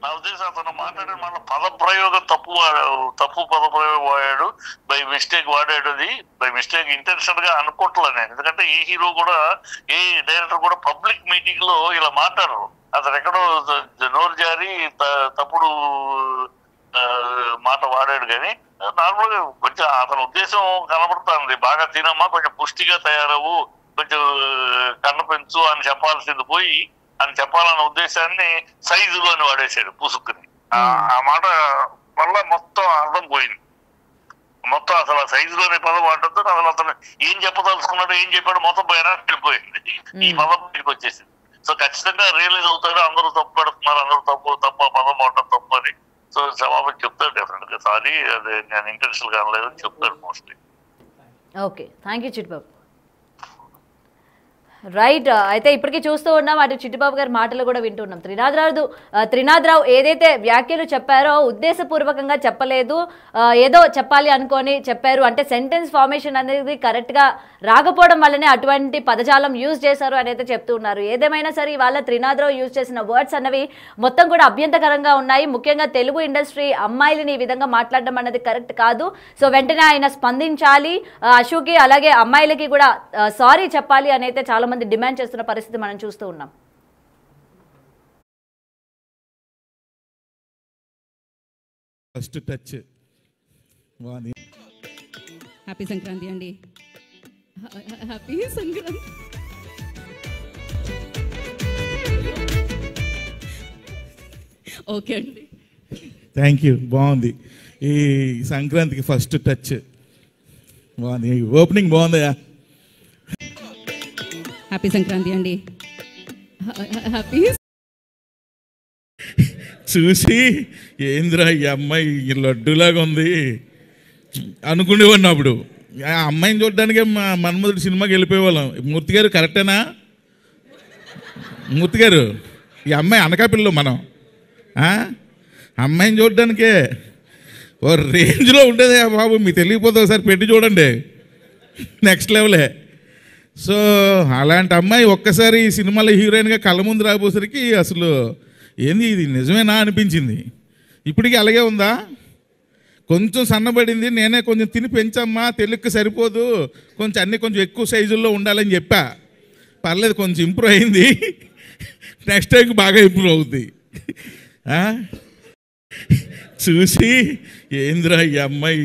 నా ఉద్దేశం అతను మాట్లాడిన మన పదప్రయోగం తప్పు పదప్రయోగం వాడాడు, బై మిస్టేక్ వాడాడు. అది బై మిస్టేక్ ఇంటెన్షన్ గా అనుకోవట్లే నేను. ఎందుకంటే ఈ హీరో కూడా, ఏ డైరెక్టర్ కూడా పబ్లిక్ మీటింగ్ లో ఇలా మాట్లాడరు. అతను ఎక్కడో నోరు జారి తప్పుడు మాట వాడాడు. కానీ నార్మల్ గా కొంచెం అతని ఉద్దేశం కనబడుతుంది. బాగా తినమ్మా, కొంచెం పుష్టిగా తయారవు, కొంచెం కన్న పెంచు అని చెప్పాల్సింది పోయి అని చెప్పాలన్న ఉద్దేశాన్ని సైజులో అని వాడేశాడు పూసుకుని. ఆ మాట వల్ల మొత్తం అర్థం పోయింది. మొత్తం అసలు ఆ సైజులోని పదం వాడటంతో అసలు అతను ఏం చెప్పదలుచుకున్నాడు, ఏం చెప్పాడు మొత్తం వెళ్ళిపోయింది. ఈ పదం బయటకు వచ్చేసింది. సో ఖచ్చితంగా రియలైజ్ అవుతాడు అందరూ తప్పు పెడుతున్నారు, అందరూ తప్ప పదం వాడటం తప్పు అని. సో జవాబు చెప్తాడు డెఫినెట్ గా. సారీ అది నేను ఇంటెన్షనల్ గా అనలేదని చెప్తాడు mostly. Okay, thank you Chittibabu. Right, అయితే ఇప్పటికీ చూస్తూ ఉన్నాం, అటు చిట్టిబాబు గారి మాటలు కూడా వింటున్నాం. త్రినాథరావు ఏదైతే వ్యాఖ్యలు చెప్పారో ఉద్దేశపూర్వకంగా చెప్పలేదు, ఏదో చెప్పాలి అనుకొని చెప్పారు. అంటే సెంటెన్స్ ఫార్మేషన్ అనేది కరెక్ట్గా రాకపోవడం వల్లనే అటువంటి పదజాలం యూజ్ చేశారు అని అయితే చెప్తూ ఉన్నారు. ఏదేమైనా సరే ఇవాళ త్రినాథరావు యూజ్ చేసిన వర్డ్స్ అన్నవి మొత్తం కూడా అభ్యంతకరంగా ఉన్నాయి. ముఖ్యంగా తెలుగు ఇండస్ట్రీ అమ్మాయిలని ఈ విధంగా మాట్లాడడం అనేది కరెక్ట్ కాదు. సో వెంటనే ఆయన స్పందించాలి, అశుకి అలాగే అమ్మాయిలకి కూడా సారీ చెప్పాలి అని అయితే చాలా మంది డిమాండ్ చేస్తున్న పరిస్థితి మనం చూస్తూ ఉన్నాం. ఫస్ట్ టచ్ బాగుంది. హ్యాపీ సంక్రాంతి అండి. హ్యాపీ సంక్రాంతి. ఓకే అండి, థ్యాంక్ యూ. బాగుంది. ఈ సంక్రాంతికి ఫస్ట్ టచ్ బాగుంది. ఓపెనింగ్ బాగుందయా. హ్యాపీ సంక్రాంతి అండి. హ్యాపీ. చూసి ఏంద్రా ఈ అమ్మాయి లడ్డులాగా ఉంది అనుకునేవాడిని. అప్పుడు ఆ అమ్మాయిని చూడడానికే మా మన్మధుడు సినిమాకి వెళ్ళిపోయేవాళ్ళం. మూర్తి గారు కరెక్టేనా? మూర్తి గారు, ఈ అమ్మాయి అనకాపిల్లలో మనం అమ్మాయిని చూడడానికే ఓ రేంజ్లో ఉండేదే బాబు. మీకు తెలియకపోతే ఒకసారి పెట్టి చూడండి, నెక్స్ట్ లెవెలే. సో అలాంటి అమ్మాయి ఒక్కసారి ఈ సినిమాలో హీరోయిన్గా కళ్ళ ముందు రాబోసరికి అసలు ఏంది ఇది నిజమేనా అనిపించింది. ఇప్పటికీ అలాగే ఉందా? కొంచెం సన్నబడింది, నేనే కొంచెం తిని పెంచమ్మా, తెలుగుకి సరిపోదు, కొంచెం అన్నీ కొంచెం ఎక్కువ సైజుల్లో ఉండాలని చెప్పా. పర్లేదు, కొంచెం ఇంప్రూవ్ అయింది. నెక్స్ట్ టైంకి బాగా ఇంప్రూవ్ అవుద్ది. చూసి ఏంద్రా ఈ అమ్మాయి